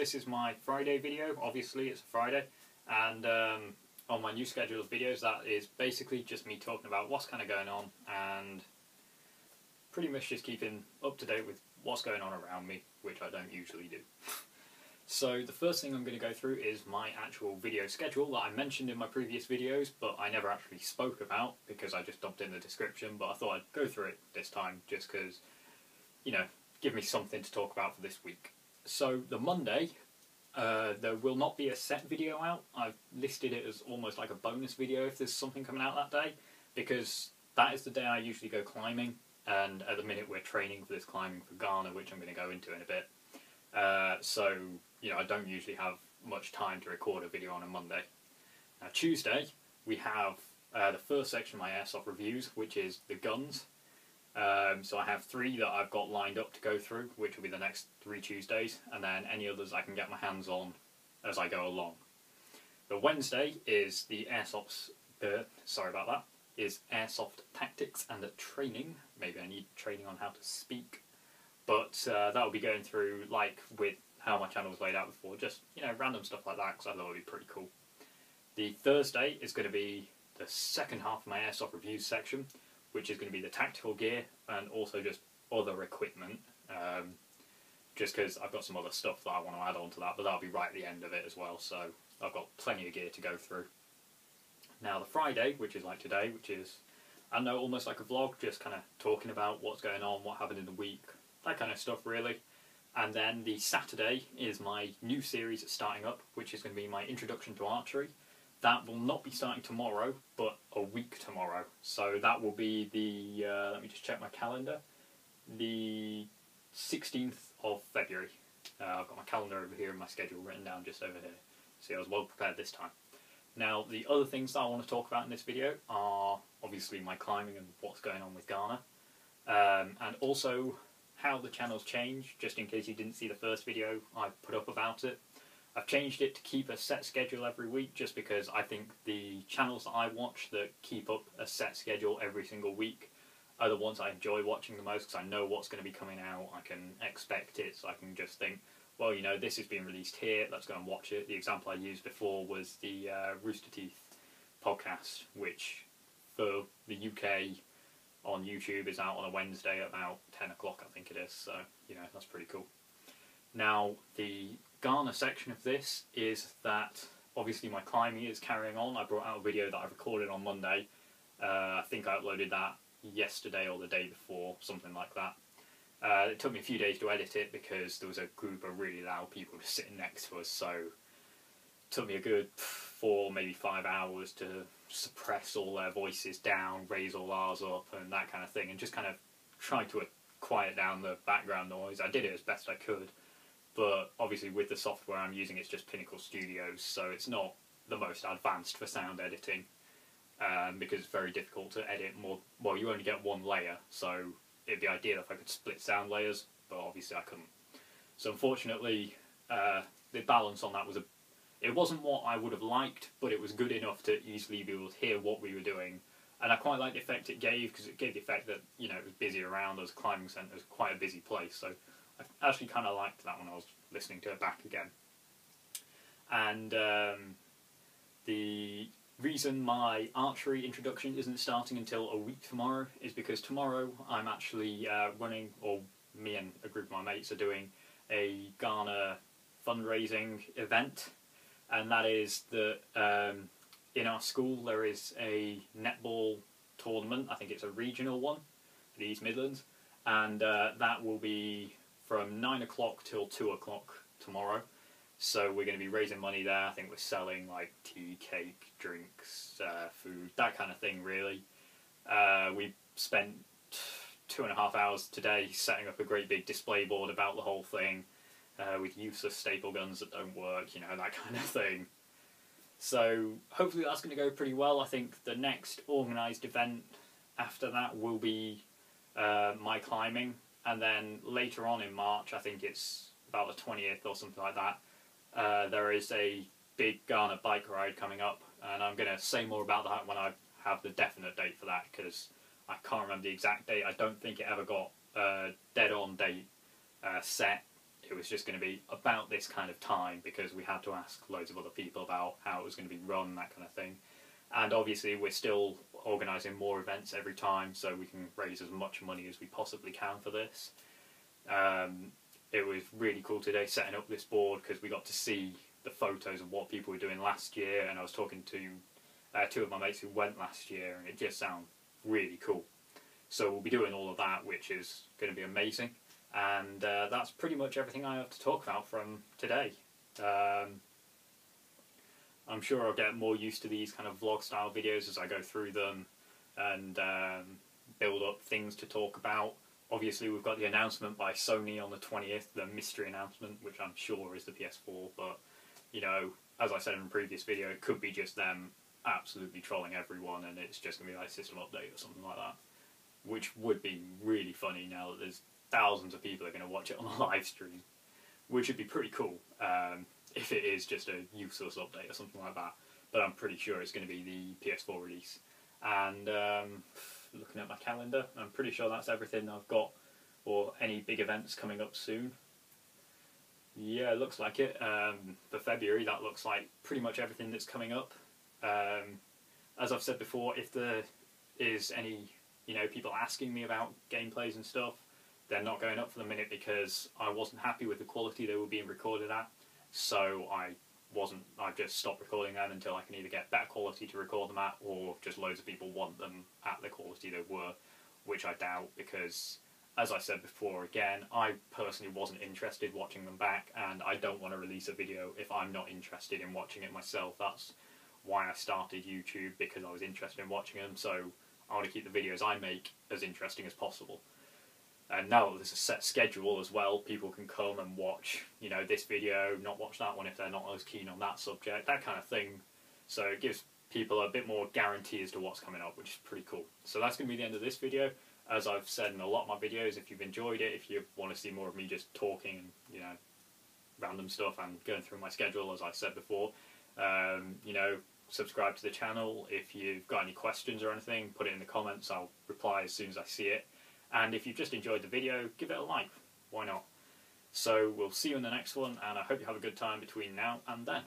this is my Friday video. Obviously, it's a Friday, and on my new schedule of videos, that is basically just me talking about what's kind of going on and pretty much just keeping up to date with what's going on around me, which I don't usually do. So the first thing I'm going to go through is my actual video schedule that I mentioned in my previous videos, but I never actually spoke about because I just dumped it in the description, but I thought I'd go through it this time just because, you know, give me something to talk about for this week. So the Monday, there will not be a set video out. I've listed it as almost like a bonus video if there's something coming out that day, because that is the day I usually go climbing, and at the minute we're training for this climbing for Ghana, which I'm going to go into in a bit. So, you know, I don't usually have much time to record a video on a Monday. Now Tuesday, we have the first section of my airsoft reviews, which is the guns. So I have 3 that I've got lined up to go through, which will be the next 3 Tuesdays, and then any others I can get my hands on as I go along. The Wednesday is the airsoft, is airsoft tactics and training. Maybe I need training on how to speak, but that will be going through, like with how my channel was laid out before, just, you know, random stuff like that, because I thought it would be pretty cool. The Thursday is going to be the second half of my airsoft reviews section, which is going to be the tactical gear and also just other equipment, just because I've got some other stuff that I want to add on to that, but that'll be right at the end of it as well, so I've got plenty of gear to go through. Now the Friday, which is like today, which is, I don't know, almost like a vlog, just kind of talking about what's going on, what happened in the week, that kind of stuff really. And then the Saturday is my new series that's starting up, which is going to be my introduction to archery. That will not be starting tomorrow, but a week tomorrow. So that will be the, let me just check my calendar, the 16th of February. I've got my calendar over here and my schedule written down just over here. See, I was well prepared this time. Now, the other things that I want to talk about in this video are obviously my climbing and what's going on with Ghana, and also how the channel's changed, just in case you didn't see the first video I put up about it. I've changed it to keep a set schedule every week, just because I think the channels that I watch that keep up a set schedule every single week are the ones I enjoy watching the most, because I know what's going to be coming out, I can expect it, so I can just think, well, you know, this is being released here, let's go and watch it. The example I used before was the Rooster Teeth podcast, which for the UK on YouTube is out on a Wednesday at about 10 o'clock, I think it is, so, you know, that's pretty cool. Now, the Ghana section of this is that, obviously my climbing is carrying on. I brought out a video that I recorded on Monday. I think I uploaded that yesterday or the day before, something like that. It took me a few days to edit it because there was a group of really loud people just sitting next to us, so it took me a good 4, maybe 5 hours to suppress all their voices down, raise all ours up and that kind of thing, and just kind of try to quiet down the background noise. I did it as best I could, but obviously with the software I'm using, it's just Pinnacle Studios, so it's not the most advanced for sound editing, because it's very difficult to edit more. Well, you only get one layer, so it'd be ideal if I could split sound layers, but obviously I couldn't. So unfortunately, the balance on that was it wasn't what I would have liked, but it was good enough to easily be able to hear what we were doing. And I quite liked the effect it gave, because it gave the effect that, you know, it was busy around us. Climbing centre is quite a busy place, so I actually kind of liked that when I was listening to it back again. And the reason my archery introduction isn't starting until a week tomorrow is because tomorrow I'm actually running, or me and a group of my mates are doing a Ghana fundraising event, and that is that in our school there is a netball tournament. I think it's a regional one for the East Midlands, and that will be from 9 o'clock till 2 o'clock tomorrow. So we're going to be raising money there. I think we're selling like tea, cake, drinks, food, that kind of thing really. We spent 2.5 hours today setting up a great big display board about the whole thing, with useless staple guns that don't work, you know, that kind of thing. So hopefully that's going to go pretty well. I think the next organised event after that will be my climbing, and then later on in March, I think it's about the 20th or something like that, there is a big Ghana bike ride coming up, and I'm going to say more about that when I have the definite date for that, because I can't remember the exact date. I don't think it ever got a dead-on date set. it was just going to be about this kind of time, because we had to ask loads of other people about how it was going to be run, that kind of thing. And obviously we're still organising more events every time, so we can raise as much money as we possibly can for this. It was really cool today setting up this board, because we got to see the photos of what people were doing last year, and I was talking to two of my mates who went last year, and it just sounded really cool. So we'll be doing all of that, which is going to be amazing. And that's pretty much everything I have to talk about from today. I'm sure I'll get more used to these kind of vlog style videos as I go through them, and build up things to talk about. Obviously we've got the announcement by Sony on the 20th, the mystery announcement, which I'm sure is the PS4, but you know, as I said in a previous video, it could be just them absolutely trolling everyone, and it's just going to be like a system update or something like that, which would be really funny now that there's thousands of people are going to watch it on a live stream, which would be pretty cool if it is just a useless update or something like that. But I'm pretty sure it's going to be the PS4 release. And looking at my calendar, I'm pretty sure that's everything I've got, or any big events coming up soon. Yeah, it looks like it. For February, that looks like pretty much everything that's coming up. As I've said before, if there is any, people asking me about gameplays and stuff, they're not going up for the minute because I wasn't happy with the quality they were being recorded at. So I've just stopped recording them until I can either get better quality to record them at, or just loads of people want them at the quality they were, which I doubt, because as I said before, again, I personally wasn't interested watching them back, and I don't want to release a video if I'm not interested in watching it myself. That's why I started YouTube, because I was interested in watching them, so I want to keep the videos I make as interesting as possible. And now that there's a set schedule as well, people can come and watch, this video, not watch that one if they're not as keen on that subject, that kind of thing. So it gives people a bit more guarantee as to what's coming up, which is pretty cool. So that's going to be the end of this video. As I've said in a lot of my videos, if you've enjoyed it, if you want to see more of me just talking and, random stuff and going through my schedule, as I said before, subscribe to the channel. If you've got any questions or anything, put it in the comments. I'll reply as soon as I see it. And if you've just enjoyed the video, give it a like. Why not? So we'll see you in the next one, and I hope you have a good time between now and then.